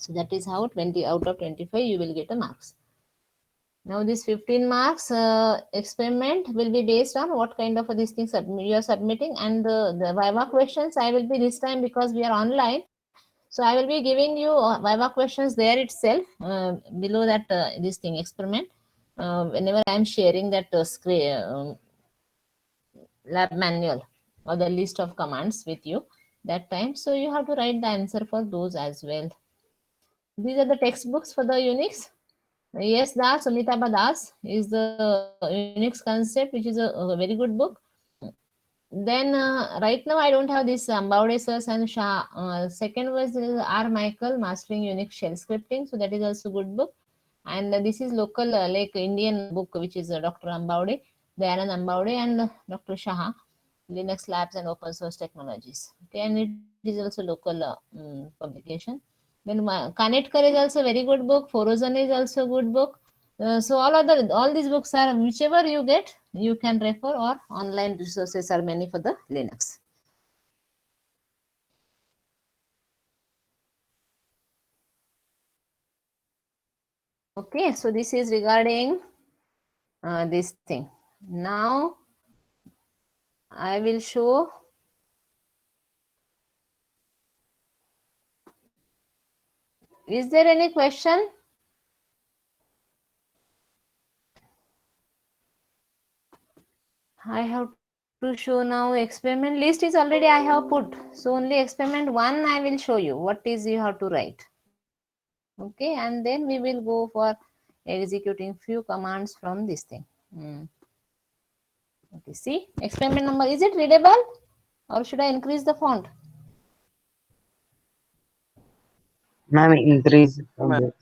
So that is how 20 out of 25 you will get a marks. Now this 15 marks experiment will be based on what kind of these things you are submitting, and the Viva questions I will be this time, because we are online. So I will be giving you Viva questions there itself, below that this thing experiment. Whenever I am sharing that lab manual or the list of commands with you that time, so you have to write the answer for those as well. These are the textbooks for the Unix. Yes, Das, Amitabh Das is the Unix concept, which is a very good book. Then right now I don't have this Ambaude sirs and Shah. Second was R. Michael, Mastering Unix Shell Scripting. So that is also good book. And this is local like Indian book, which is Dr. Ambaude, Dayanand Ambaude, and Dr. Shah, Linux Labs and Open Source Technologies. Okay, and it is also local publication. Then Kanetkar is also very good book. Forozan is also good book. So all these books are, whichever you get, you can refer, or online resources are many for the Linux. Okay, so this is regarding this thing. Now I will show is there any question? I have to show now experiment list is already I have put. So only experiment 1 I will show you what is you have to write. Okay, and then we will go for executing few commands from this thing. Okay, see experiment number, is it readable or should I increase the font? Ma'am, increase a bit.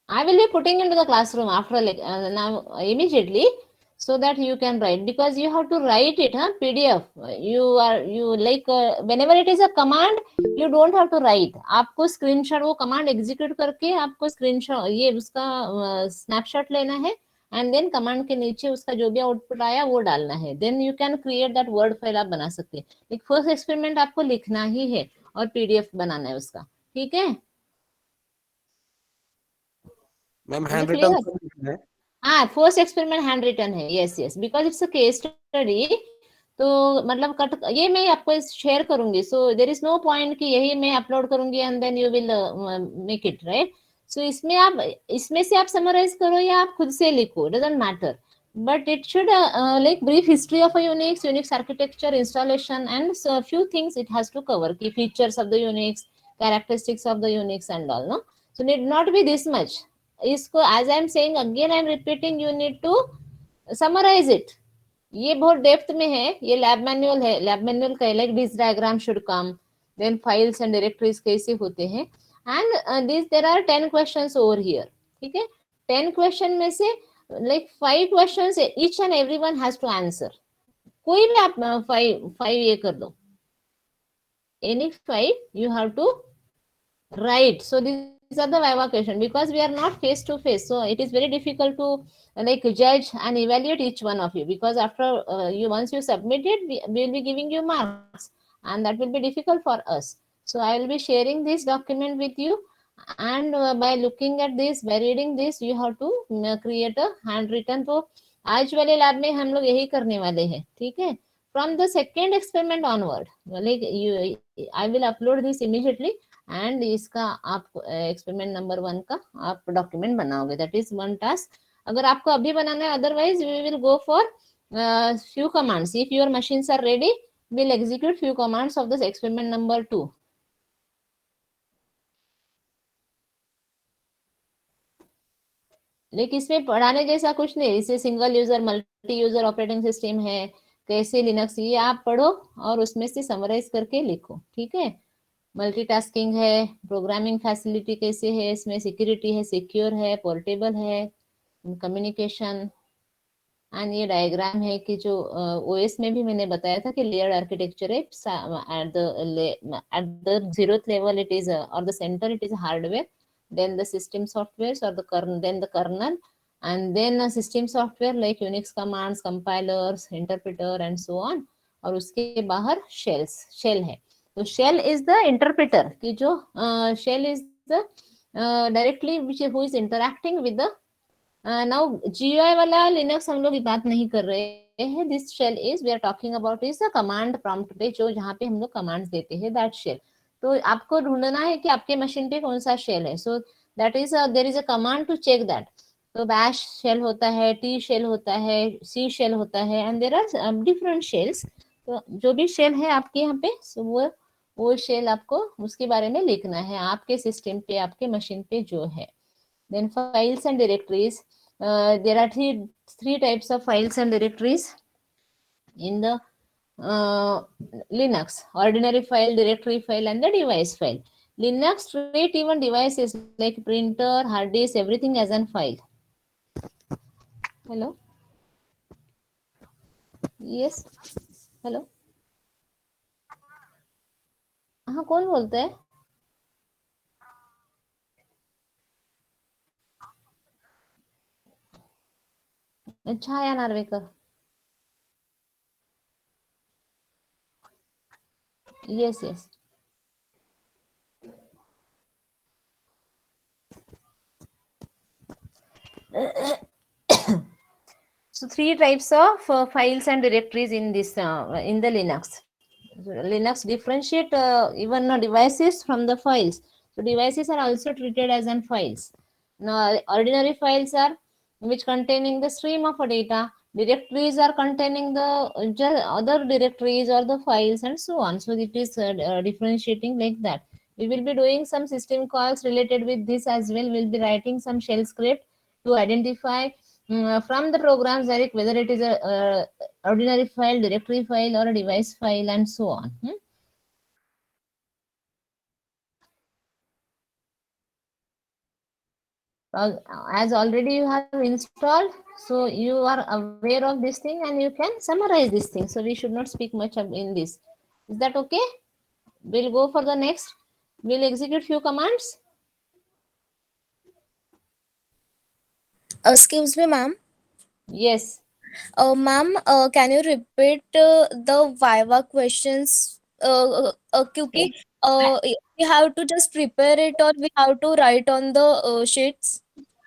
I will be putting into the classroom after now immediately, so that you can write, because you have to write it, PDF. You like whenever it is a command, you don't have to write. आपको screenshot वो command execute करके आपको screenshot ये उसका snapshot लेना है, and then command के नीचे उसका जो भी आउटपुट आया वो डालना है. Then you can create that word file आप बना सकते हैं. एक first experiment आपको लिखना ही है और PDF बनाना है उसका. ठीक है मैम हैंड रिटन है. फर्स्ट एक्सपेरिमेंट हैंड रिटन है. Yes yes, because it's a case study. तो मतलब कट ये मैं आपको शेयर करूंगी. So there is no point कि यही मैं अपलोड करूंगी and then you will make it right. So इसमें से आप समराइज करो या आप खुद से लिखो, doesn't matter, but it should like brief history of a Unix architecture, installation, and so a few things it has to cover, key features of the Unix, characteristics of the Unix and all. No, so need not be this much. इसको as I am saying again, I am repeating, you need to summarize it. ये बहुत depth में है. ये lab manual है. Lab manual का like this diagram should come, then files and directories कैसे होते हैं, and this there are 10 questions over here. ठीक है, 10 क्वेश्चन में से like 5 questions each and everyone has to answer. कोई भी आप 5 ये कर दो, any 5 you have to write. So these are the Viva question, because we are not face to face, so it is very difficult to like judge and evaluate each one of you, because after you once you submit it, we will be giving you marks, and that will be difficult for us. So I will be sharing this document with you, and by looking at this, by reading this, you have to create a handwritten. तो आज वाले lab में हम लोग यही करने वाले हैं. ठीक है, from the second experiment onward, like I will upload this immediately, and इसका आप एक्सपेरिमेंट नंबर 1 का आप डॉक्यूमेंट बनाओगे. That is one task. अगर आपको अभी बनाना है, otherwise we will go for few commands. If your machines are ready, we'll execute few commands of this experiment number 2. लेकिन इसमें पढ़ाने जैसा कुछ नहीं. इसे single user multi user operating system है, कैसे लिनक्स, ये आप पढ़ो और उसमें से समराइज करके लिखो. ठीक है, मल्टीटास्किंग है, प्रोग्रामिंग फैसिलिटी कैसे है, इसमें सिक्योरिटी है, सिक्योर है, पोर्टेबल है, कम्युनिकेशन, एंड ये डायग्राम है कि जो ओएस में भी मैंने बताया था कि लेयर्ड आर्किटेक्चर है. At the 0th level it is, और the centre it is hardware, then the system softwares or the kernel, then the kernel, and then a system software like Unix commands, compilers, interpreter and so on, और उसके बाहर shell है. तो shell is the interpreter कि जो shell is the directly which who is interacting with the now GUI वाला Linux हम लोग बात नहीं कर रहे हैं. This shell is we are talking about is the command prompt पे जो जहाँ पे हम लोग कमांड्स देते हैं दैट शेल. तो आपको ढूंढना है कि आपके मशीन पे कौन सा शेल है. So that is there is a command to check that. तो बैश शेल होता है, टी शेल होता है, सी शेल होता है and there are different shells. तो जो भी शेल है आपके यहाँ पे so वो शेल आपको उसके बारे में लिखना है आपके सिस्टम पे आपके मशीन पे जो है. Then files and directories. There are three types of files and directories in the Linux: ordinary file, directory file, and the device file. Linux treat even devices like printer, hard disk, everything as an file. Hello. Yes. Hello. हाँ, कौन बोलता है? अच्छा या Narvekar. Yes, yes. So three types of files and directories in this in the Linux. So Linux differentiate even devices from the files. So devices are also treated as an files. Now ordinary files are which containing the stream of a data. Directories are containing the other directories or the files and so on. So it is differentiating like that. We will be doing some system calls related with this as well. We'll be writing some shell script to identify from the programs direct whether it is a ordinary file, directory file, or a device file, and so on. As already you have installed, so you are aware of this thing and you can summarize this thing. So we should not speak much in this. Is that okay? We'll go for the next. We'll execute few commands. Excuse me, ma'am. Yes. Ma'am, can you repeat the Viva questions? क्योंकि we have to just prepare it or we have to write on the sheets.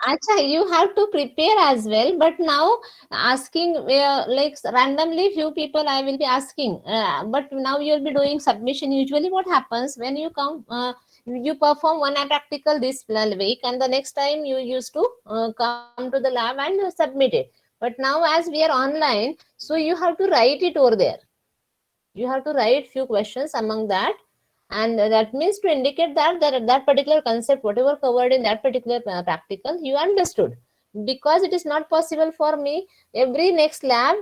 Acha, you have to prepare as well, but now asking like randomly few people I will be asking, but now you will be doing submission. Usually what happens when you come, you perform one practical this week and the next time you used to come to the lab and submit it. But now as we are online, so you have to write it over there. You have to write few questions among that. And that means to indicate that particular concept, whatever covered in that particular practical, you understood. Because it is not possible for me every next lab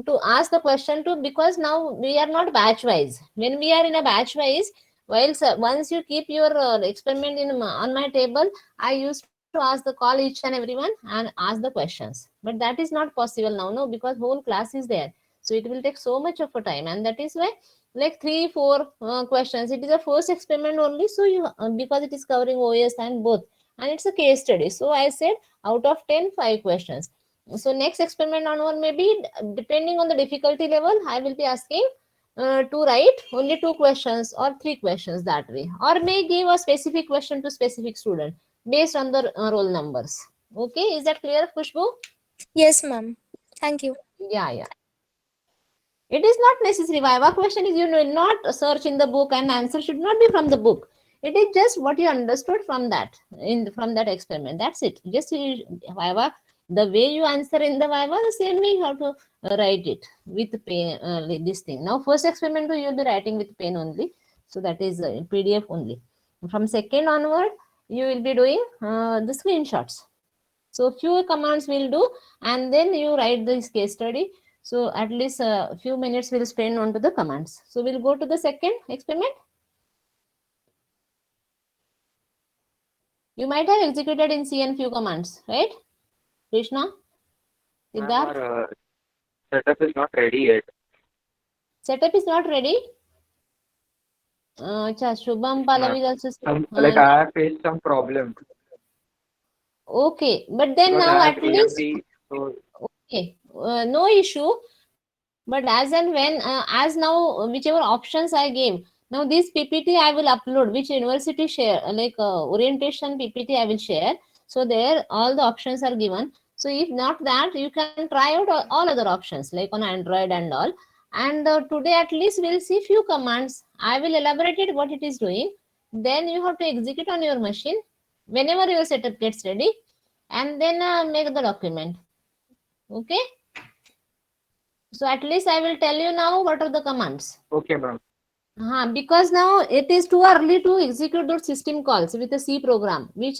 to ask the question to, because now we are not batch wise. When we are in a batch wise, while once you keep your experiment on my table, I used to ask the call each and everyone and ask the questions. But that is not possible now, no, because whole class is there. So it will take so much of a time, and that is why like 3-4 questions. It is a first experiment only, so you because it is covering OS and both, and it's a case study. So I said out of 10, 5 questions. So next experiment onward, maybe depending on the difficulty level, I will be asking to write only 2 questions or 3 questions that way, or may give a specific question to specific student based on the roll numbers. Okay, is that clear, Khushbu? Yes, ma'am. Thank you. Yeah. It is not necessary. Viva question is you will not search in the book and answer should not be from the book. It is just what you understood from that from that experiment. That's it. Just Viva, the way you answer in the Viva, the same way you have to write it with pen. This thing. Now first experiment you will be writing with pen only. So that is PDF only. From second onward, you will be doing the screenshots. So few commands will do, and then you write this case study. So at least a few minutes we'll spend onto the commands. So we'll go to the second experiment. You might have executed in CN few commands, right? Krishna? Siddharth? Our setup is not ready yet. Setup is not ready? Shubham Pallavi also said. Like I have faced some problem. Okay, but then now at least... Okay, no issue. But as and when, as now, whichever options I gave, Now this PPT I will upload, which university share, like orientation PPT I will share. So there all the options are given. So if not that, you can try out all other options like on Android and all. And today at least we'll see few commands. I will elaborate it what it is doing. Then you have to execute on your machine whenever your setup gets ready, and then make the document. Okay. So at least I will tell you now what are the commands. Okay, ma'am. Because now it is too early to execute those system calls with a C program, which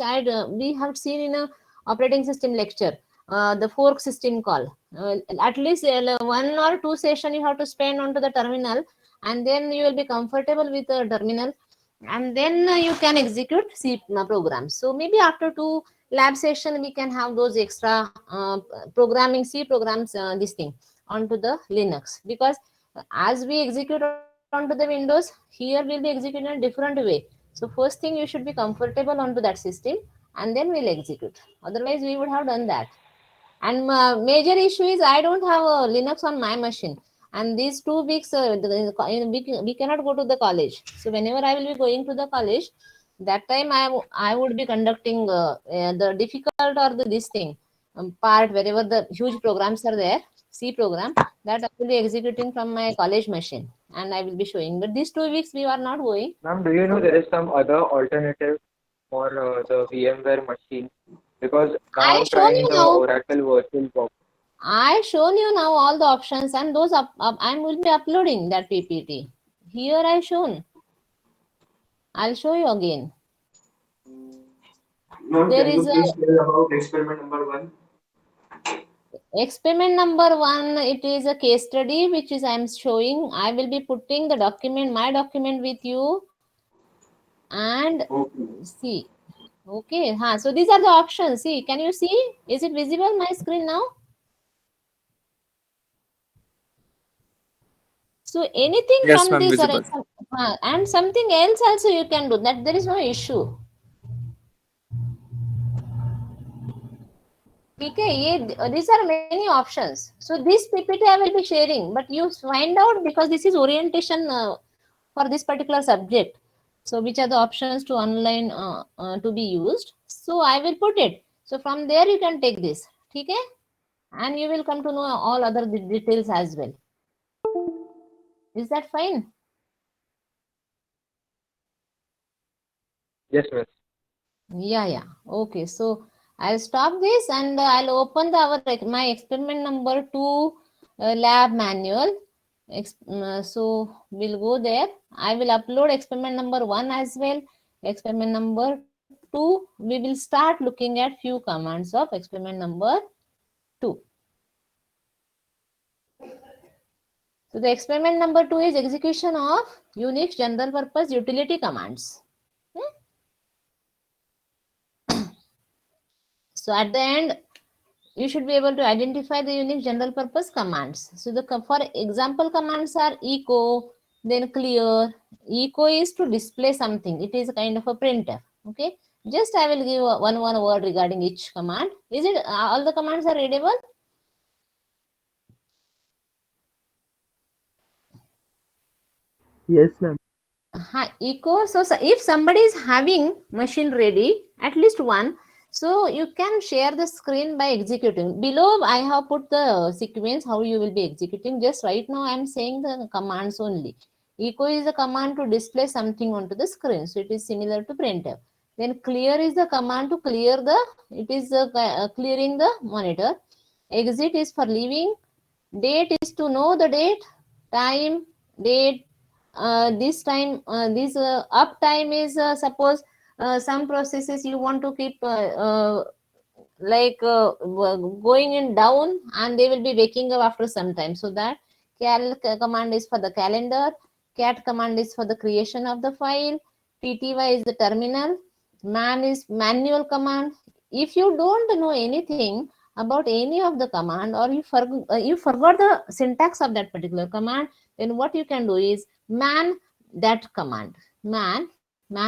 we have seen in a operating system lecture, the fork system call. At least 1 or 2 session you have to spend onto the terminal, and then you will be comfortable with the terminal, and then you can execute C programs. So maybe after 2 lab session we can have those extra programming C programs, this thing onto the Linux, because as we execute onto the Windows, here we'll be executing in a different way. So first thing, you should be comfortable onto that system, and then we'll execute. Otherwise we would have done that. And major issue is I don't have a Linux on my machine, and these 2 weeks we cannot go to the college. So whenever I will be going to the college, that time I would be conducting the difficult or this thing part, wherever the huge programs are there, C program, that I will be executing from my college machine, and I will be showing. But these 2 weeks we are not going. Ma'am, do you know there is some other alternative for the VMware machine? Because now I I'm shown trying you the now. Oracle VirtualBox. I shown you now all the options, and those I will be uploading that PPT. Here I shown. I'll show you again. Ma'am, There can you is please tell about experiment number 1? experiment number 1. It is a case study which is I'm showing. I will be putting the document, my document with you, and Okay. see. Okay. So these are the options. See, can you see? Is it visible my screen now? So anything Yes, from ma'am, this or visible. and something else also you can do. That there is no issue. Okay, these are many options. So this PPT I will be sharing, but you find out, because this is orientation for this particular subject. So which are the options to online to be used? So I will put it. So from there you can take this. Okay, and you will come to know all other details as well. Is that fine? Yes, miss. Yeah. Okay, so I'll stop this, and I'll open my experiment number 2 lab manual. So we'll go there. I will upload experiment number 1 as well. Experiment number 2, we will start looking at few commands of experiment number 2. So the experiment number 2 is execution of Unix general purpose utility commands. So at the end, you should be able to identify the Unix general purpose commands. So for example commands are echo, then clear. Echo is to display something. It is a kind of a printer. Okay. Just I will give one word regarding each command. Is it all the commands are readable? Yes, ma'am. Echo. So if somebody is having machine ready, at least one, so you can share the screen by executing. Below I have put the sequence how you will be executing. Just right now I am saying the commands only. Echo is a command to display something onto the screen. So it is similar to printf. Then clear is the command to clear clearing the monitor. Exit is for leaving. Date is to know the date, time, date. This time, this up time is suppose some processes you want to keep going in down, and they will be waking up after some time. So that cal command is for the calendar, cat command is for the creation of the file, tty is the terminal, man is manual command. If you don't know anything about any of the command, or you forgot the syntax of that particular command, then what you can do is man that command. Man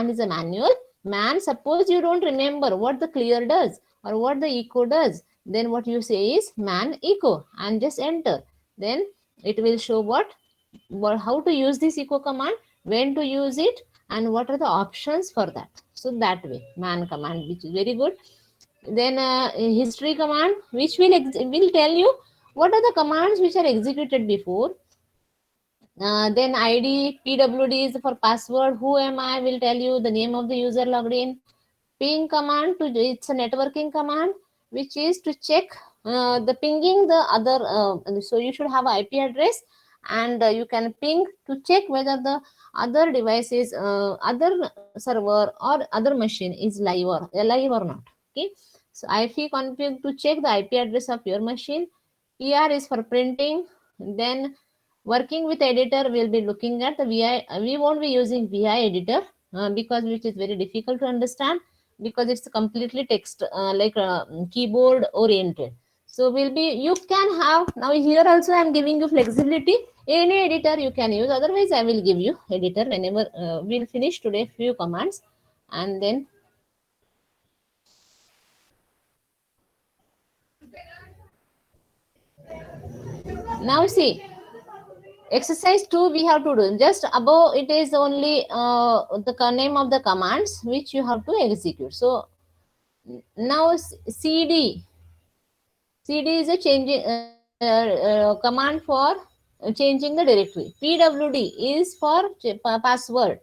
is a manual. Man, suppose you don't remember what the clear does or what the echo does, then what you say is man echo, and just enter. Then it will show how to use this echo command. when to use it, and what are the options for that. So that way, man command, which is very good. Then history command, which will tell you what are the commands which are executed before. Then ID, PWD is for password. Who am I will tell you the name of the user logged in. Ping command, it's a networking command, which is to check the pinging the other. So you should have an IP address, and you can ping to check whether the other devices, other server or other machine is live or not. Okay. So IP config to check the IP address of your machine. PR is for printing. Then working with editor, we'll be looking at the VI. We won't be using VI editor because which is very difficult to understand, because it's completely text keyboard oriented. So you can have, now here also I'm giving you flexibility, any editor you can use. Otherwise I will give you editor whenever we'll finish today few commands, and then now see exercise 2 we have to do. Just above it is only the name of the commands which you have to execute. So now CD is a changing command for changing the directory. PWD is for password.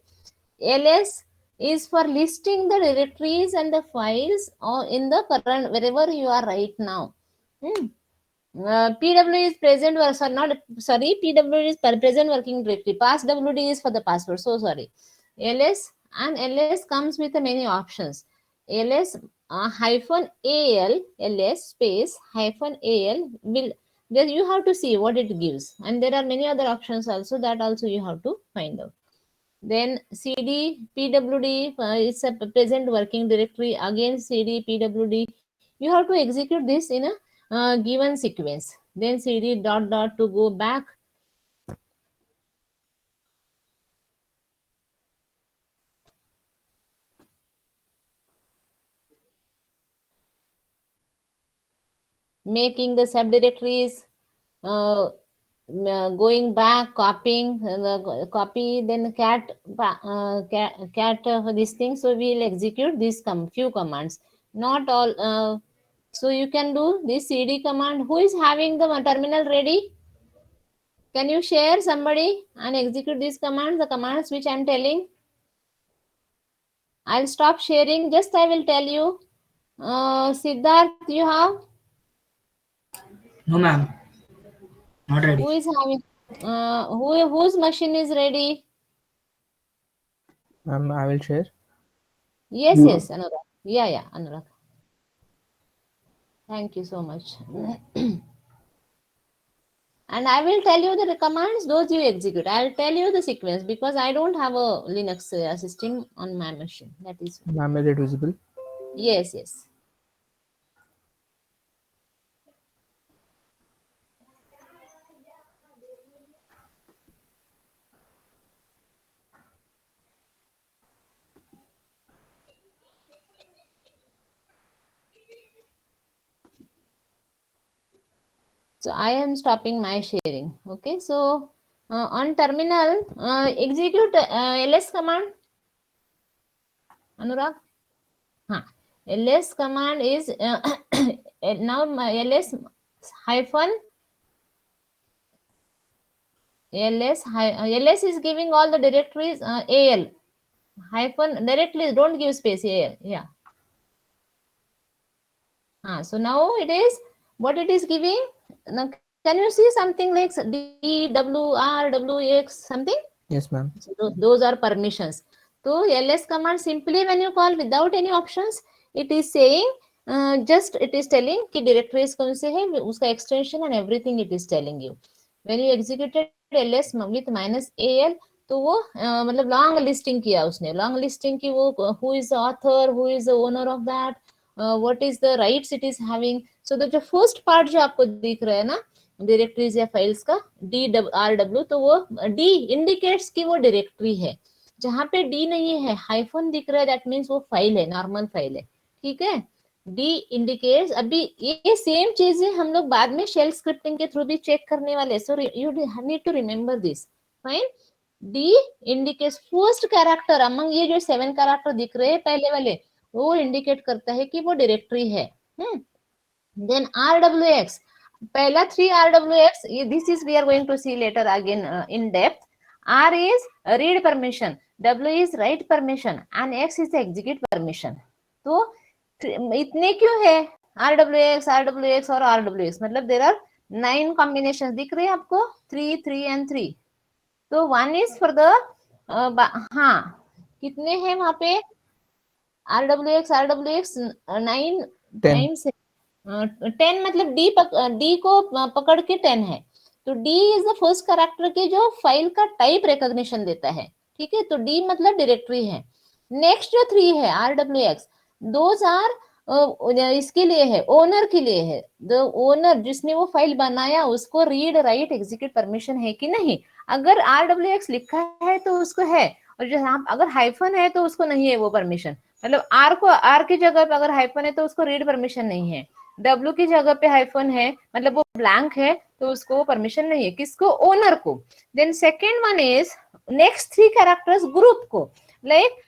LS is for listing the directories and the files in the current wherever you are right now. PW is present PW is present working directory. Pass WD is for the password. So sorry. LS comes with many options. LS hyphen AL, LS space hyphen AL will, then you have to see what it gives, and there are many other options also, that also you have to find out. Then CD PWD is a present working directory. Again CD PWD, you have to execute this in a given sequence. Then CD ... to go back. Making the subdirectories, going back, copying, copy, then cat this thing. So we will execute these few commands, not all. So you can do this CD command. Who is having the terminal ready? Can you share somebody and execute these commands, the commands which I am telling? I'll stop sharing. Just I will tell you. Siddharth, you have? No, ma'am. Not ready. Who is having? Whose machine is ready? I will share. Yes, yes, Anurag. Yeah, Anurag. Thank you so much. And I will tell you the commands, those you execute. I'll tell you the sequence because I don't have a Linux system on my machine. That is. Ma'am, is it visible? Yes. So I am stopping my sharing. Okay. So on terminal, execute ls command. Anurag. ls command is now ls hyphen ls is giving all the directories al hyphen directly, don't give space al. Yeah. So now it is what it is giving. Now can you see something like D, W, R, W, X, something? Yes, ma'am. So those are permissions. So ls command simply when you call without any options, it is saying just it is telling कि directories कौन से है, उसका extension and everything it is telling you. When you executed ls with -al, तो वो मतलब long listing किया उसने, लॉन्ग लिस्टिंग की वो who is the author, who is the owner of that, what is the rights it is having. So the first part जो आपको दिख रहा है ना डायरेक्टरीज या फाइल्स का DRW, तो वो D इंडिकेट्स कि वो डायरेक्टरी है. जहां पे D नहीं है, हाइफन दिख रहा है, दैट मीन्स वो फाइल है, नॉर्मल फाइल है. ठीक है. D indicates. अभी ये सेम चीजें हम लोग बाद में शेल स्क्रिप्टिंग के थ्रू भी चेक करने वाले. So you need to remember this. Fine. D indicates first character among ये जो 7 कैरेक्टर दिख रहे हैं पहले वाले, वो इंडिकेट करता है कि वो डायरेक्टरी है। देन RWX, पहला 3 RWX, this is we are going to see later again in depth. R is read permission, W is write permission and X is execute permission. तो इतने क्यों है RWX और RWX, मतलब देयर आर 9 कॉम्बिनेशन दिख रहे हैं आपको, 3 3 and 3। तो 1 is for the हाँ कितने हैं वहां पे RWX 9 टाइम्स 10, मतलब डी को पकड़ के 10 है। तो D is the first character के जो फाइल का टाइप रिकॉग्निशन देता है, ठीक है। तो डी मतलब डायरेक्टरी है। नेक्स्ट जो 3 है RWX, दोज आर इसके लिए है, ओनर के लिए है। द ओनर जिसने वो फाइल बनाया उसको रीड राइट एग्जीक्यूट परमिशन है कि नहीं। अगर RWX लिखा है तो उसको है, और जो अगर हाइफन है तो उसको नहीं है वो परमिशन। मतलब आर की जगह पे अगर हाइफन है तो उसको रीड परमिशन नहीं है, डब्ल्यू की जगह पे हाइफन है मतलब वो ब्लैंक है तो उसको परमिशन नहीं है। किसको? ओनर को। Then second one is next 3 characters group को, लाइक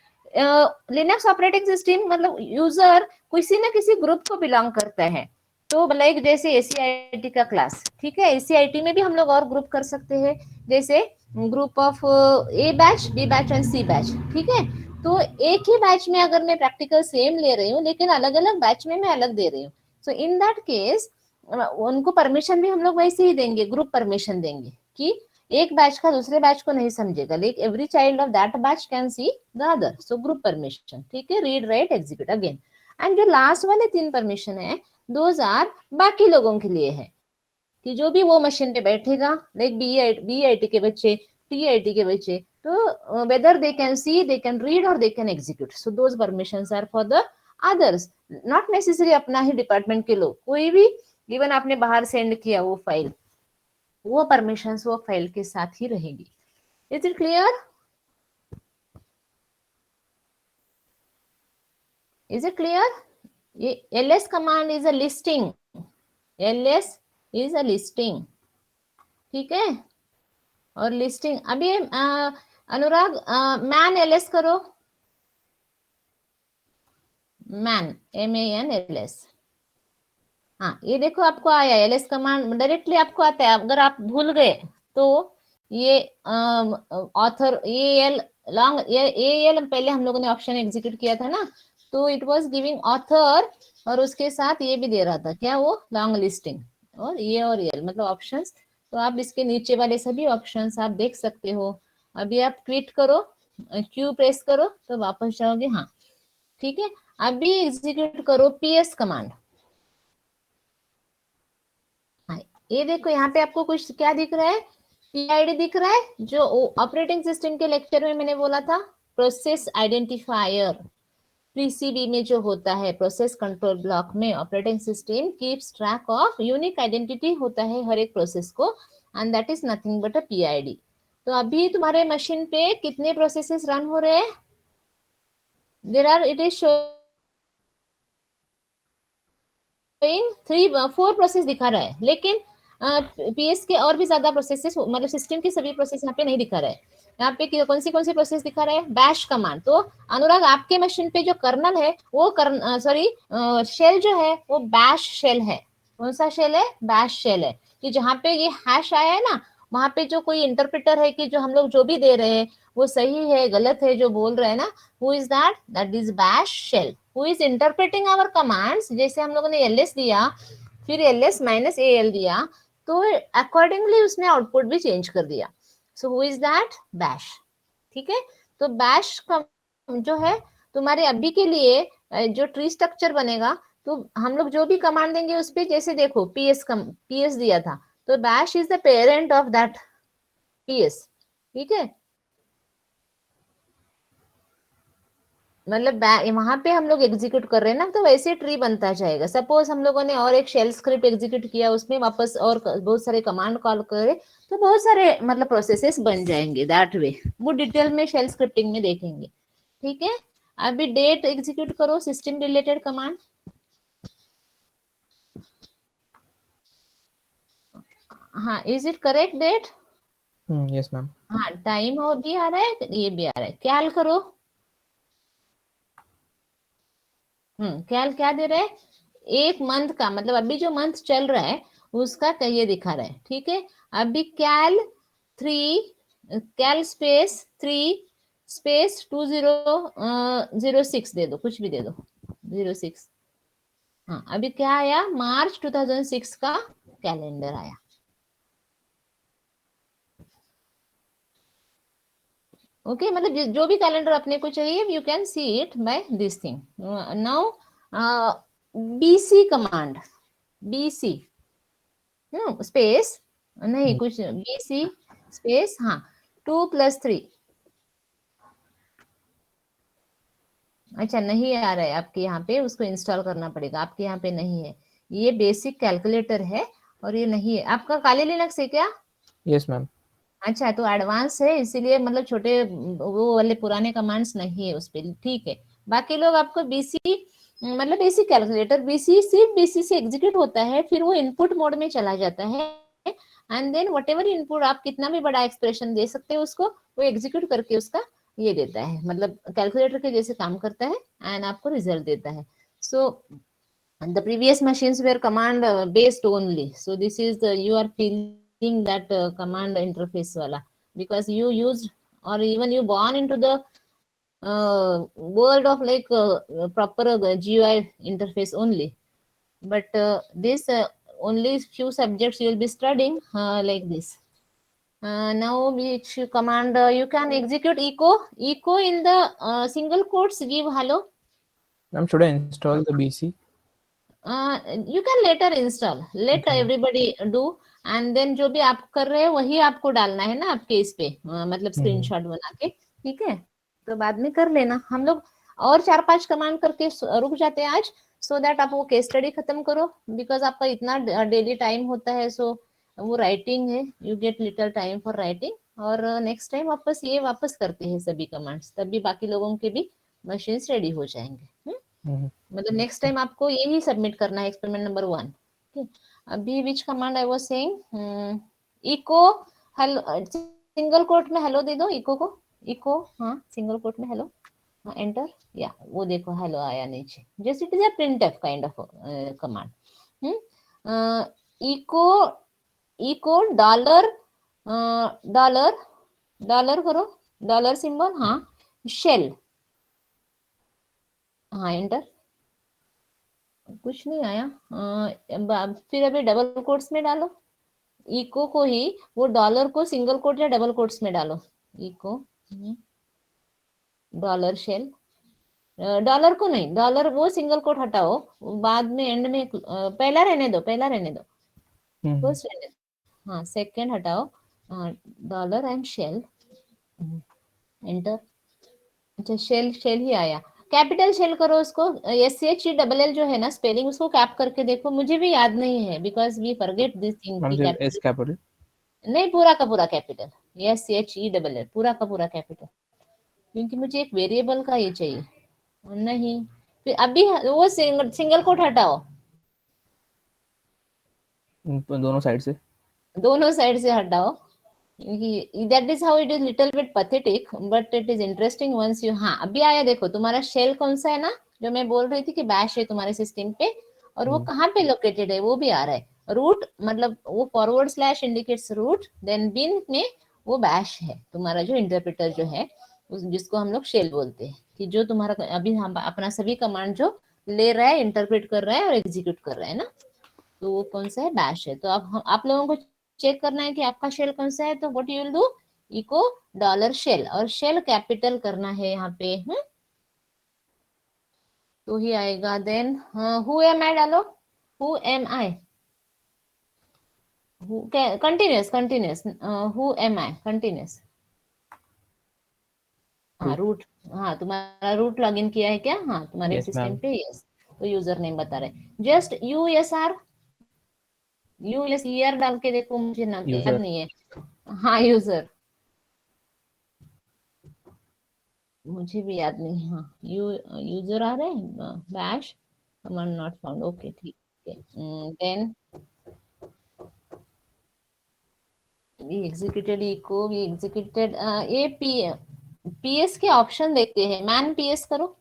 लिनक्स ऑपरेटिंग सिस्टम मतलब यूजर किसी ना किसी ग्रुप को बिलोंग करता है। तो लाइक जैसे ACIT का क्लास, ठीक है, ACIT में भी हम लोग और ग्रुप कर सकते हैं, जैसे group of A batch, B batch and C batch, ठीक है। तो एक ही बैच में अगर मैं प्रैक्टिकल सेम ले रही हूँ लेकिन अलग अलग बैच में मैं अलग दे रही हूँ, सो इन दैट केस उनको परमिशन भी हम लोग वैसे ही देंगे, ग्रुप परमिशन देंगे कि एक बैच का दूसरे बैच को नहीं समझेगा, लेकिन every child of that batch can see the other, so group permission, ठीक है, read write execute again. And जो लास्ट वाले 3 परमिशन है दोज आर बाकी लोगों के लिए है, कि जो भी वो मशीन पे बैठेगा, लाइक BIT के बच्चे, TIT के बच्चे, तो whether they can see, they can read और they can execute, so those permissions are for the others, not necessary अपना ही डिपार्टमेंट के लोग, कोई भी इवन आपने बाहर सेंड किया वो फाइल, वो परमिशंस वो फाइल के साथ ही रहेगी। Is it clear? Is it clear? ये ls command is a listing, ls is a listing, ठीक है। और लिस्टिंग अभी अनुराग मैन ls करो, मैन MAN ls। हाँ ये देखो आपको आया ls कमांड, डायरेक्टली आपको आता है। अगर आप भूल गए तो ये ऑथर AL लॉन्ग AL पहले हम लोगों ने ऑप्शन एग्जीक्यूट किया था ना, तो इट वाज गिविंग ऑथर और उसके साथ ये भी दे रहा था क्या, वो लॉन्ग लिस्टिंग और ये और एल मतलब ऑप्शंस। तो आप इसके नीचे वाले सभी ऑप्शंस आप देख सकते हो। अभी आप क्विट करो, क्यू प्रेस करो तो वापस जाओगे, हाँ ठीक है। अभी एग्जीक्यूट करो PS कमांड। ये देखो यहाँ पे आपको कुछ क्या दिख रहा है, PID दिख रहा है, जो ऑपरेटिंग सिस्टम के लेक्चर में मैंने बोला था, प्रोसेस आइडेंटिफायर PCB में जो होता है, प्रोसेस कंट्रोल ब्लॉक में operating system keeps track of unique identity होता है हर एक प्रोसेस को, and that is nothing but a PID। तो अभी तुम्हारे मशीन पे कितने प्रोसेसेस रन हो रहे हैं? There are, it is showing 4 process दिखा रहा है, लेकिन PS के और भी ज्यादा प्रोसेसेस, मतलब सिस्टम की सभी प्रोसेस यहाँ पे नहीं दिखा रहा है। यहाँ पे कौन सी प्रोसेस दिखा रहा है? Bash command. तो अनुराग आपके मशीन पे जो कर्नल है वो शेल जो है वो बैश शेल है। कौन सा शेल है? बैश शेल है। कि जहाँ पे ये हैश आया है ना, वहां पे जो कोई इंटरप्रेटर है कि जो हम लोग जो भी दे रहे हैं वो सही है गलत है जो बोल रहे हैं ना, who is that? That is bash shell who is interpreting our commands. जैसे हम लोगों ने ls दिया, फिर ls -al दिया, तो अकॉर्डिंगली उसने आउटपुट भी चेंज कर दिया। So who is that? Bash, ठीक है। तो बैश का जो है तुम्हारे अभी के लिए जो ट्री स्ट्रक्चर बनेगा, तो हम लोग जो भी कमांड देंगे उस पे, जैसे देखो PS दिया था, तो bash is the parent of that PS, ठीक है। मतलब वहां पे हम लोग एग्जीक्यूट कर रहे हैं ना, तो वैसे ट्री बनता जाएगा। सपोज हम लोगों ने और एक शेल स्क्रिप्ट एग्जीक्यूट किया, उसमें वापस और बहुत सारे कमांड कॉल करे, तो बहुत सारे मतलब प्रोसेसेस बन जाएंगे दैट वे। वो डिटेल में शेल स्क्रिप्टिंग में देखेंगे, ठीक है। अभी डेट एग्जीक्यूट करो, सिस्टम रिलेटेड कमांड। हाँ, is it correct date? Yes, ma'am. हाँ, टाइम हो भी आ रहा है, ये भी आ रहा है। कैल करो। कैल क्या दे रहा है? एक मंथ का, मतलब अभी जो मंथ चल रहा है उसका ये दिखा रहा है, ठीक है। अभी कैल 3, कैल स्पेस 3 स्पेस 2006 दे दो, कुछ भी दे दो, 06। हाँ, अभी क्या आया? मार्च 2006 का कैलेंडर आया। ओके, मतलब जो भी कैलेंडर अपने को चाहिए, you can see it by this thing. Now BC command, BC space नहीं कुछ, बीसी स्पेस, हाँ 2+3। अच्छा, नहीं आ रहा है आपके यहाँ पे, उसको इंस्टॉल करना पड़ेगा, आपके यहाँ पे नहीं है। ये बेसिक कैलकुलेटर है और ये नहीं है। आपका काली लिनक्स है क्या? Yes, ma'am. अच्छा, तो एडवांस है, इसीलिए मतलब छोटे वो वाले पुराने कमांड्स नहीं है उस पे, ठीक है। बाकी लोग आपको बीसी मतलब बेसिक कैलकुलेटर, बीसी सिर्फ बीसी से एग्जीक्यूट होता है, फिर वो इनपुट मोड में चला जाता है, and then whatever input, आप कितना भी बड़ा एक्सप्रेशन दे सकते हो उसको, वो एग्जीक्यूट करके उसका ये देता है, मतलब कैलकुलेटर के जैसे काम करता है एंड आपको रिजल्ट देता है। सो the previous machines were command based only, so this is the, you are feeling that command interface wala, because you used or even you born into the world of like proper GUI interface only, but this only few subjects you will be studying like this. Now which command you can execute? Echo in the single quotes give hello. Ma'am, should I install the BC? You can later install, let Okay. everybody do, and then जो भी आप कर रहे हो वही आपको डालना है ना आपके इस पे, मतलब स्क्रीनशॉट बना के, ठीक है। तो बाद में कर लेना। हम लोग और 4-5 कमांड करके रुक जाते हैं आज, सो दैट आप वो केस स्टडी खत्म करो, बिकॉज आपका इतना डेली टाइम होता है, सो वो राइटिंग है, you get little time for writing, और नेक्स्ट टाइम वापस करते हैं सभी कमांड्स, तभी बाकी लोगों के भी मशीन रेडी हो जाएंगे। मतलब नेक्स्ट टाइम आपको यही सबमिट करना है, एक्सपेरिमेंट नंबर 1। अभी which command I was saying, echo hello, single quote में हेलो दे दो इको को, इको, हाँ सिंगल कोट में हेलो, हाँ एंटर, या वो देखो हेलो आया नीचे, just it is a printf kind of command. Echo, echo dollar, dollar, dollar करो, डॉलर सिंबल, हाँ शेल, हाँ एंटर, कुछ नहीं आया। फिर अभी डबल कोट्स में डालो इको को ही, वो डॉलर को सिंगल कोट या डबल कोट्स में डालो, इको डॉलर शेल, डॉलर को नहीं, डॉलर वो सिंगल कोट हटाओ, बाद में एंड में पहला रहने दो, पहला रहने दो, फर्स्ट रहने दो, हाँ सेकंड हटाओ, डॉलर एंड शेल, एंटर। अच्छा, शेल शेल ही आया, कैपिटल शेल करो उसको, SHELL जो है ना स्पेलिंग, उसको कैप करके देखो, मुझे भी याद नहीं है because we forget this thing Ma'am, की just S कैपिटल capital. नहीं, पूरा का पूरा कैपिटल, SHELL पूरा का पूरा कैपिटल, क्योंकि मुझे एक वेरिएबल का ये चाहिए। नहीं, फिर अभी वो सिंगल कोट हटाओ, दोनों साइड से। दोनों साइड से हटाओ, क्योंकि that is how it is little bit pathetic, but it is interesting once you, हाँ अभी आया देखो, तुम्हारा शेल कौन सा है ना, जो मैं बोल रही थी कि बैश है तुम्हारे सिस्टम पे, और वो कहाँ पे लोकेटेड है वो भी आ रहा है, रूट, मतलब वो forward slash indicates root, then bin में वो बैश है तुम्हारा जो इंटरप्रेटर जो है, जिसको हम लोग शेल बोलते हैं, कि जो तुम्हारा अभी हम अपना सभी कमांड जो ले रहा है, इंटरप्रेट कर रहा है और एग्जीक्यूट कर रहा है ना, तो वो कौन सा है? बैश है। तो अब आप लोगों को चेक करना है कि आपका शेल कौन सा है, तो what you will do, echo dollar shell, और शेल कैपिटल करना है यहाँ पे, तो ही आएगा। देन हु एम आई डालो, who am I, continuous continuous, who am I continuous, हाँ रूट, हाँ तुम्हारा रूट लॉगिन किया है क्या, हाँ तुम्हारे Yes, सिस्टम ma'am. पे, यस, तो यूजर नेम बता रहे, जस्ट USR, USER डाल के देखो, मुझे ना याद User. नहीं है, हाँ यूजर, मुझे भी याद नहीं, हाँ यूजर आ रहे हैं, bash command not found, okay ठीक है। Then we executed eco, we executed ये PS के ऑप्शन देखते हैं। मैन PS करो।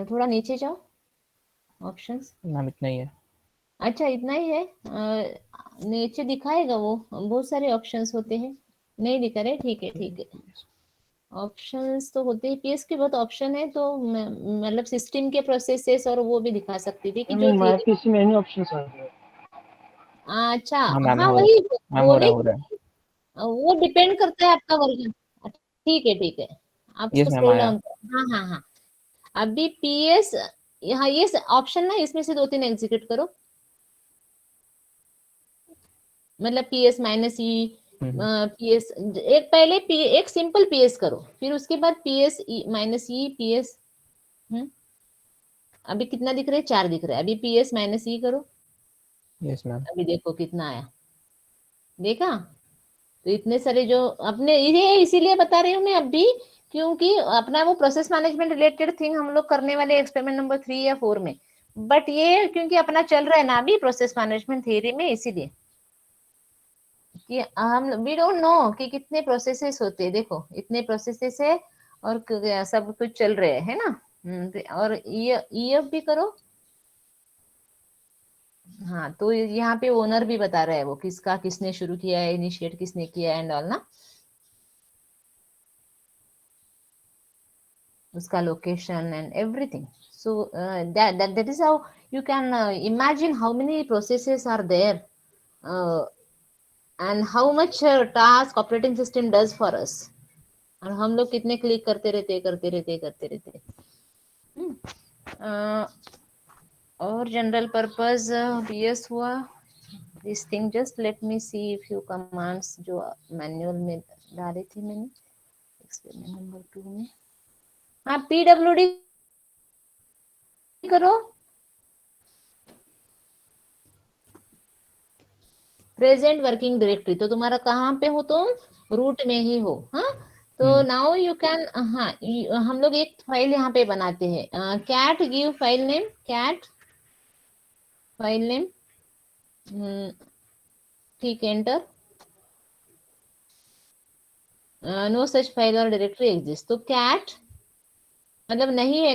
थोड़ा नीचे जाओ ऑप्शंस। मैम इतना ही है। अच्छा इतना ही है। नीचे दिखाएगा वो, बहुत सारे ऑप्शंस होते हैं। नहीं दिखा रहे, ठीक है ठीक है। ऑप्शंस तो होते हैं, पीएस के बहुत ऑप्शन है, तो मतलब सिस्टम के प्रोसेसेस और वो भी दिखा सकती थी कि जो मैं पीसी में नहीं ऑप्शंस आ रहे। अच्छा हाँ मैम हाँ हो वही मैम वो हो रहा नहीं, है, हो रहा है। वो डिपेंड करता है आपका वर्जन। ठीक है आप यस उसको मैम स्क्रॉल आया। डाउन करो। हाँ अभी पीएस यहाँ ये ऑप्शन ना, इसमें से 2-3 एग्जीक्यूट करो। मतलब पीएस माइनस ई, पीएस एक पहले एक सिंपल पीएस करो, फिर उसके बाद पीएस माइनस ई पीएस। अभी कितना दिख रहा है? 4 दिख रहा है। अभी पीएस माइनस ई करो। Yes ma'am. अभी देखो कितना आया, देखा? तो इतने सारे जो अपने ये इसीलिए बता रही हूँ मैं अभी, क्योंकि अपना वो प्रोसेस मैनेजमेंट रिलेटेड थिंग हम लोग करने वाले एक्सपेरिमेंट नंबर 3 या 4 में, बट ये क्योंकि अपना चल रहा है ना अभी प्रोसेस मैनेजमेंट थियरी में, इसीलिए कि हम वी डोंट नो कि कितने प्रोसेसेस होते हैं। देखो इतने प्रोसेसेस है और सब कुछ चल रहे है ना। और ईएफ भी करो। हाँ तो यहाँ पे ओनर भी बता रहा है वो किसका, किसने शुरू किया है, इनिशिएट किसने किया एंड ऑल ना, उसका location and everything. So that is how you can imagine how many processes are there and how much task operating system does for us, और हम लोग कितने क्लिक करते रहते। और जनरल पर्पस बीएस हुआ this thing. Just let me see few commands जो manual में डाली थी मैंने एक्सपेरिमेंट नंबर 2 में। हाँ पीडब्ल्यूडी करो, प्रेजेंट वर्किंग डायरेक्टरी। तो तुम्हारा कहाँ पे हो तुम? रूट में ही हो। हाँ तो नाउ यू कैन, हाँ हम लोग एक फाइल यहाँ पे बनाते हैं, cat give file name, cat file name, ठीक एंटर। नो सच फाइल और डायरेक्टरी एग्जिस्ट। तो कैट मतलब नहीं है,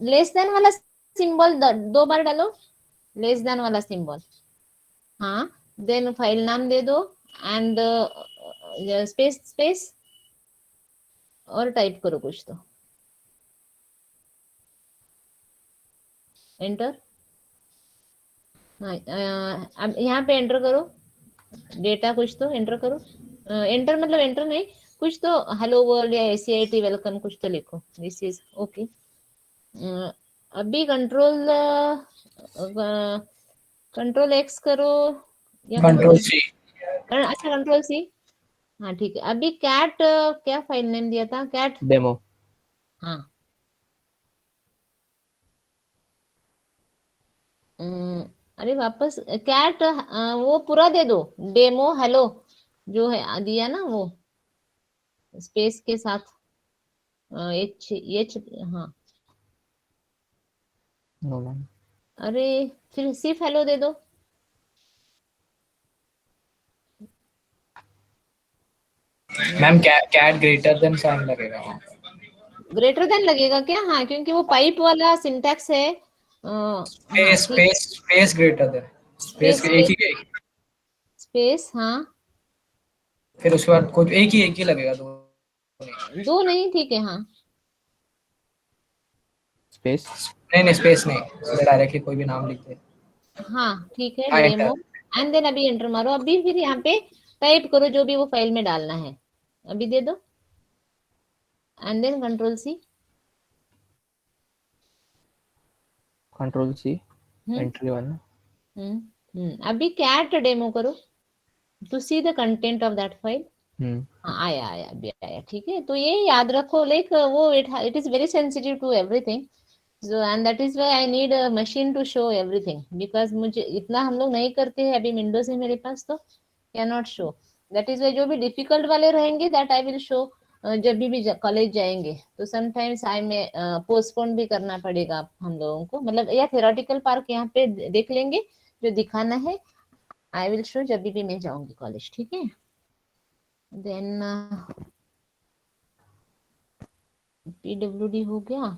लेस देन वाला सिंबल 2 बार डालो, लेस देन वाला सिंबल। हाँ देन फाइल नाम दे दो एंड स्पेस और टाइप करो कुछ तो, एंटर। हाँ अब यहाँ पे एंटर करो डेटा, कुछ तो एंटर करो। एंटर मतलब एंटर नहीं, कुछ तो हेलो वर्ल्ड या ACIT वेलकम कुछ तो लिखो, दिस इज ओके। अभी कंट्रोल एक्स करो या कंट्रोल सी। अच्छा कंट्रोल सी। हाँ ठीक है। अभी कैट क्या फाइल नेम दिया था? Cat demo. हाँ अरे वापस कैट वो पूरा दे दो, डेमो हेलो जो है दिया ना वो स्पेस के साथ एच हाँ। No ma'am. अरे फिर सिर्फ हेलो दे दो। Ma'am cat greater than sign लगेगा। ग्रेटर देन लगेगा क्या? हाँ क्योंकि वो पाइप वाला सिंटैक्स है। हाँ स्पेस ग्रेटर देन स्पेस एक ही स्पेस हाँ। फिर उसके बाद कुछ एक ही लगेगा, दो नहीं, ठीक है हाँ। स्पेस नहीं स्पेस नहीं, डायरेक्टली कोई भी नाम लिख दे। हाँ ठीक है हाँ, डेमो एंड देन अभी एंटर मारो। अभी फिर यहाँ पे टाइप करो जो भी वो फाइल में डालना है, अभी दे दो and then control C. Control C entry 1। अभी कैट डेमो करो to see the content of that file. हाँ आया अभी आया, ठीक है। तो ये याद रखो, लाइक वो it is very sensitive to everything, so and that is why I need a machine to show everything, because मुझे इतना हम लोग नहीं करते हैं अभी विंडोज है मेरे पास तो cannot show, that is why जो भी डिफिकल्ट वाले रहेंगे that I will show जब भी कॉलेज जाएंगे तो समटाइम्स आई में पोस्टपोन भी करना पड़ेगा हम लोगों को, मतलब या थेरोटिकल पार्ट यहाँ पे देख लेंगे जो दिखाना है। आई विल शो जब भी मैं जाऊंगी कॉलेज, ठीक है। देन PWD हो गया।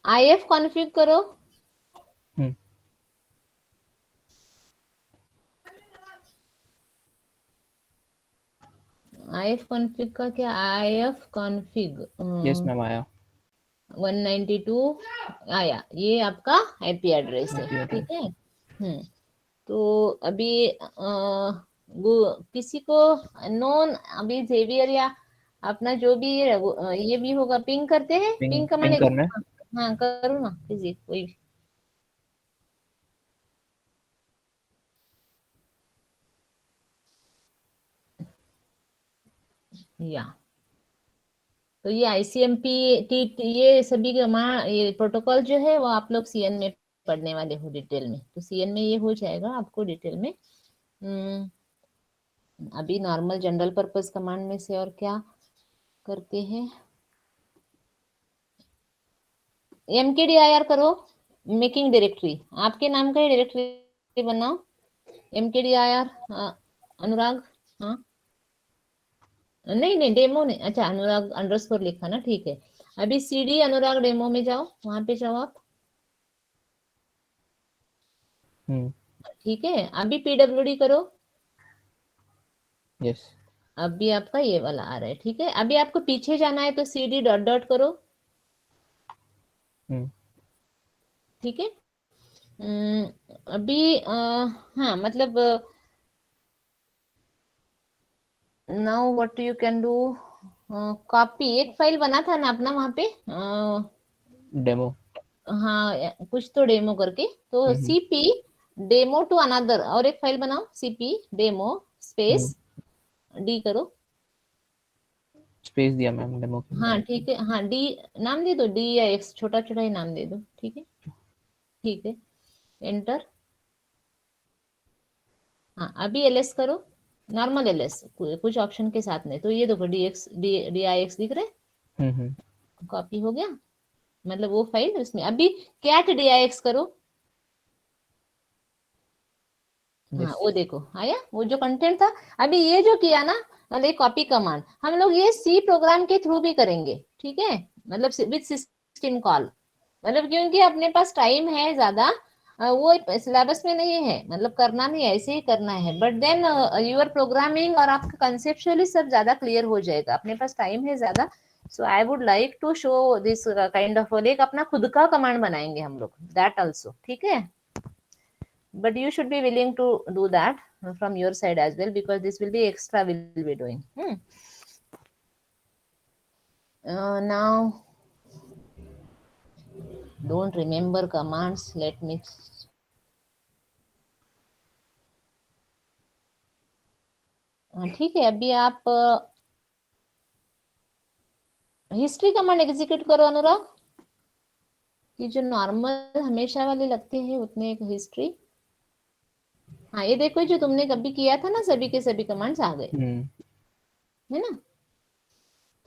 IF कॉन्फ़िग करो। IF कॉन्फ़िग का क्या, IF कॉन्फ़िग यस मैम आया। 192 आया, ये आपका IP एड्रेस है, IP ठीक address। है। तो अभी किसी को नॉन, अभी जेवियर या अपना जो भी ये भी होगा, पिंग करते हैं, पिंग का मैंने, करना है। हाँ करो ना किसी कोई भी। या तो ये ICMP ये सभी ये प्रोटोकॉल जो है वो आप लोग CN में पढ़ने वाले हो डिटेल में, तो CN में ये हो जाएगा आपको डिटेल में। अभी नॉर्मल जनरल पर्पस कमांड में से और क्या करते हैं, MKDIR करो, मेकिंग डायरेक्टरी, आपके नाम का ही डायरेक्टरी बनाओ, MKDIR। अनुराग, हाँ नहीं डेमो नहीं, अच्छा अनुराग अंडरस्कोर लिखा ना, ठीक है। अभी CD अनुराग डेमो में जाओ, वहां पे जाओ आप, ठीक है। अभी PWD करो, यस। अभी आपका ये वाला आ रहा है, ठीक है। अभी आपको पीछे जाना है तो CD डॉट डॉट करो, ठीक है। अभी हाँ मतलब now what you can do, copy एक फाइल बना था ना अपना वहां पे डेमो। हाँ कुछ तो डेमो करके, तो CP डेमो टू अनदर, और एक फाइल बनाओ CP डेमो स्पेस D करो, स्पेस दिया मैम डेमो के। हाँ ठीक है, हाँ D नाम दे दो, D या X छोटा छोटा ही नाम दे दो, ठीक है, ठीक है। एंटर। हाँ अभी LS करो, नॉर्मल LS कुछ ऑप्शन के साथ नहीं, तो ये देखो DIX दिख रहे, कॉपी हो गया, मतलब वो फाइल उसमें। अभी कैट DIX करो, हाँ वो देखो आया वो जो कंटेंट था। अभी ये जो किया ना, मतलब कॉपी कमांड हम लोग ये C प्रोग्राम के थ्रू भी करेंगे, ठीक है, मतलब विद सिस्टम कॉल, मतलब क्योंकि अपने पास टाइम है ज्यादा, वो सिलेबस में नहीं है, मतलब करना नहीं है, ऐसे ही करना है, बट देन यूर प्रोग्रामिंग और आपका कंसेप्चुअली सब ज्यादा क्लियर हो जाएगा, अपने पास टाइम है ज्यादा। So I would like to show this kind of, एक अपना खुद का कमांड बनाएंगे हम लोग, दैट आल्सो, ठीक है। But you should be willing to do that from your side as well, because this will be extra we'll be doing. Now don't remember commands, let me, ठीक है। अभी आप हिस्ट्री कमांड एग्जीक्यूट करो अनुराग, कि जो normal हमेशा वाले लगते हैं उतने एक हिस्ट्री। हाँ ये देखो जो तुमने कभी किया था ना, सभी के सभी कमांड्स आ गए, है ना।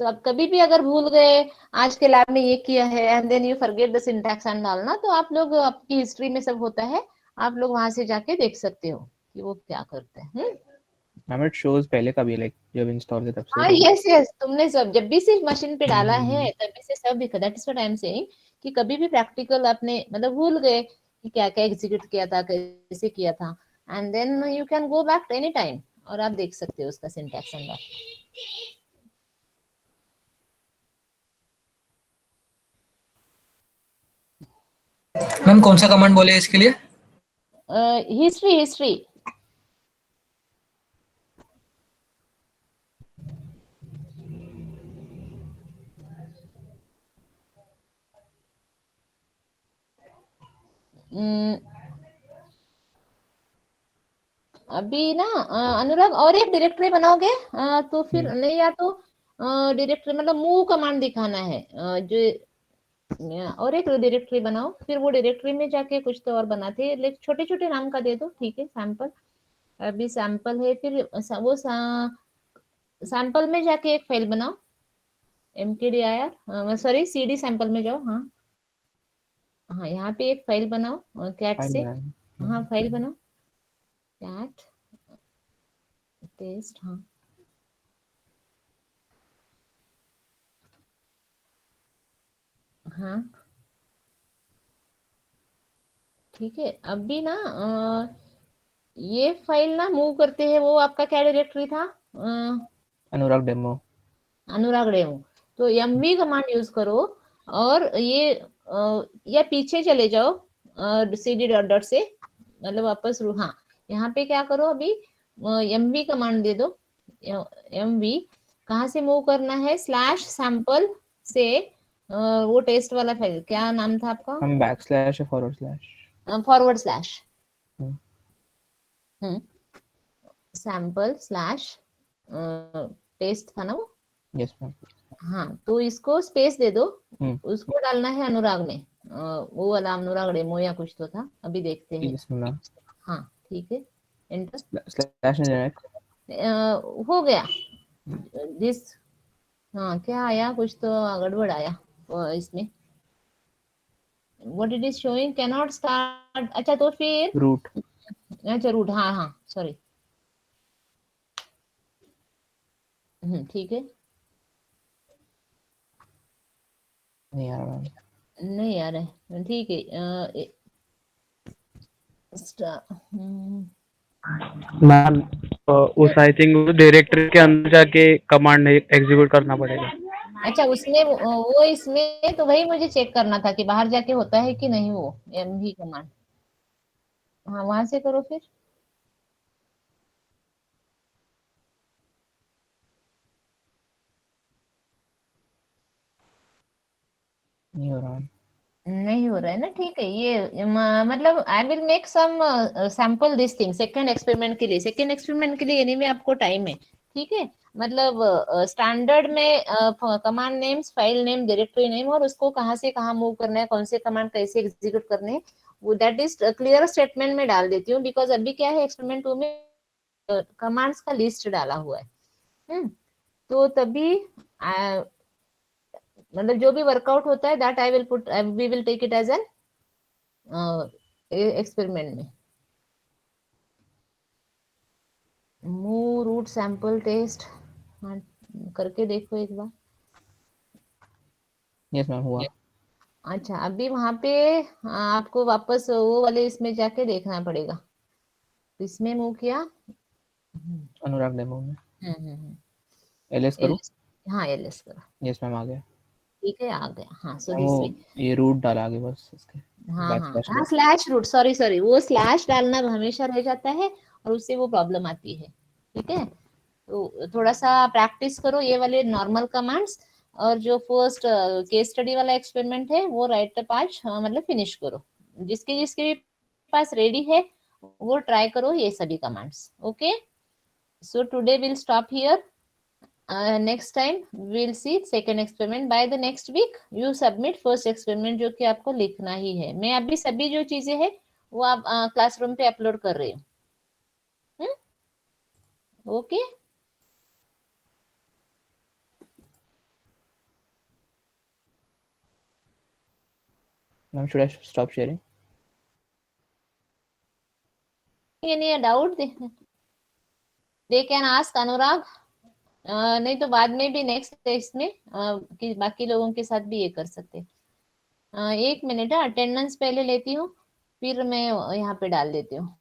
तो अब कभी भी अगर भूल गए आज के लैब में ये किया है and then you forget the syntax and डालना, तो आप लोग आपकी हिस्ट्री में सब होता है, आप लोग वहां से जाके देख सकते हो कि वो क्या करते हैं। मैम इट शोज पहले का भी, लाइक जब इंस्टॉल किया तब से। हाँ यस यस, तुमने सब जब भी सिर्फ मशीन पे डाला है तभी से सब दिखा, that is what I am saying, कि कभी भी प्रैक्टिकल आपने मतलब भूल गए कि क्या क्या एग्जीक्यूट किया था, कैसे किया था, and then you can go back any time और आप देख सकते हो उसका सिंटैक्स एंड ऑल। मैम कौन सा कमांड बोले इसके लिए? History history. अभी ना अनुराग और एक डायरेक्टरी बनाओगे तो फिर नहीं, या तो डायरेक्टरी मतलब मूव कमांड दिखाना है, जो और एक डायरेक्टरी बनाओ, फिर वो डायरेक्टरी में जाके कुछ तो और बनाते हैं, छोटे छोटे नाम का दे दो, ठीक है, सैंपल। अभी सैंपल है, फिर वो सैंपल में जाके एक फाइल बनाओ, mkdir, सॉरी cd सैंपल में जाओ। हाँ हाँ, यहाँ पे एक फाइल बनाओ कैट फाइल से। बनानी। हाँ फाइल बनाओ, कैट टेस्ट। हाँ हाँ ठीक है। अभी ना ये फाइल ना मूव करते हैं, वो आपका क्या डायरेक्टरी था? अनुराग डेमो। अनुराग डेमो। तो mv कमांड यूज करो, और ये या पीछे चले जाओ cd डॉट डॉट से, मतलब वापस हाँ यहाँ पे क्या करो, अभी mv कमांड दे दो। mv कहाँ से मूव करना है? स्लैश सैंपल से वो टेस्ट वाला फाइल, क्या नाम था आपका? हम बैकस्लैश या फॉरवर्ड स्लैश? फॉरवर्ड स्लैश हम्म। सैंपल स्लैश टेस्ट था ना वो? Yes ma'am. हाँ, तो इसको स्पेस दे दो, हम्म। उसको डालना है अनुराग में, वो वाला अनुराग डेमो या कुछ तो था, अभी देखते हैं। इसमें मैम हाँ ठीक है, एंटर। स्लैश नहीं हो गया दिस। हाँ क्या आया? कुछ तो गड़बड़ आया इसमें। What it is showing, can not start. अच्छा तो फिर रूट। अच्छा रूट, हाँ हाँ सॉरी। ठीक है, नहीं आ रहा मैम। नहीं आ रहा है, ठीक है। मैम उस आई थिंक डायरेक्टरी के अंदर जाके कमांड एग्जीक्यूट करना पड़ेगा। अच्छा उसमें वो इसमें तो वही मुझे चेक करना था कि बाहर जाके होता है कि नहीं, वो mv कमांड। हाँ वहां से करो फिर। नहीं हो रहा। नहीं हो रहा है ना, ठीक है। ये मतलब I will make some sample this thing second experiment के लिए। सेकेंड एक्सपेरिमेंट के लिए एनीवे आपको टाइम है, ठीक है। मतलब स्टैंडर्ड में command names, file name, directory name, और उसको कहाँ से कहाँ मूव करना है, कौन से कमांड कैसे एग्जीक्यूट करने हैं, वो दैट इज क्लियर स्टेटमेंट में डाल देती हूँ। बिकॉज अभी क्या है, एक्सपेरिमेंट 2 में कमांड्स का लिस्ट डाला हुआ है। तो तभी मतलब जो भी वर्कआउट होता है that I will put, we will take it as an experiment में। मूव रूट सैंपल टेस्ट, हाँ करके देखो एक बार। यस मैम हुआ। अच्छा अभी वहां पे आपको वापस वो वाले इसमें जाके देखना पड़ेगा, इसमें मूव किया। अनुराग डेमो में हम्म एलएस करो। हाँ एलएस करो, यस मैम आ गया। ठीक है आ गया। हाँ सो वो दिस वे। ये रूट डाला आगे बस इसके। हाँ हाँ बैकस्लैश हाँ स्लैश रूट, सॉरी सॉरी, वो स्लैश डालना हमेशा रह जाता है और उससे वो प्रॉब्लम आती है, ठीक है। तो थोड़ा सा प्रैक्टिस करो ये वाले नॉर्मल कमांड्स, और जो फर्स्ट केस स्टडी वाला एक्सपेरिमेंट है वो राइट पांच मतलब फिनिश करो। जिसके जिसके भी पास रेडी है वो ट्राई करो ये सभी commands. Okay, so today will stop here. Next time will see second experiment. By the next week you submit first experiment, जो कि आपको लिखना ही है। मैं अभी सभी जो चीजें हैं वो आप क्लासरूम पे अपलोड कर रही हूँ। Okay ma'am should I stop sharing? any doubt they can ask अनुराग। नहीं तो बाद में भी नेक्स्ट टेस्ट में कि बाकी लोगों के साथ भी ये कर सकते। एक मिनट, अटेंडेंस पहले लेती हूँ, फिर मैं यहाँ पे डाल देती हूँ।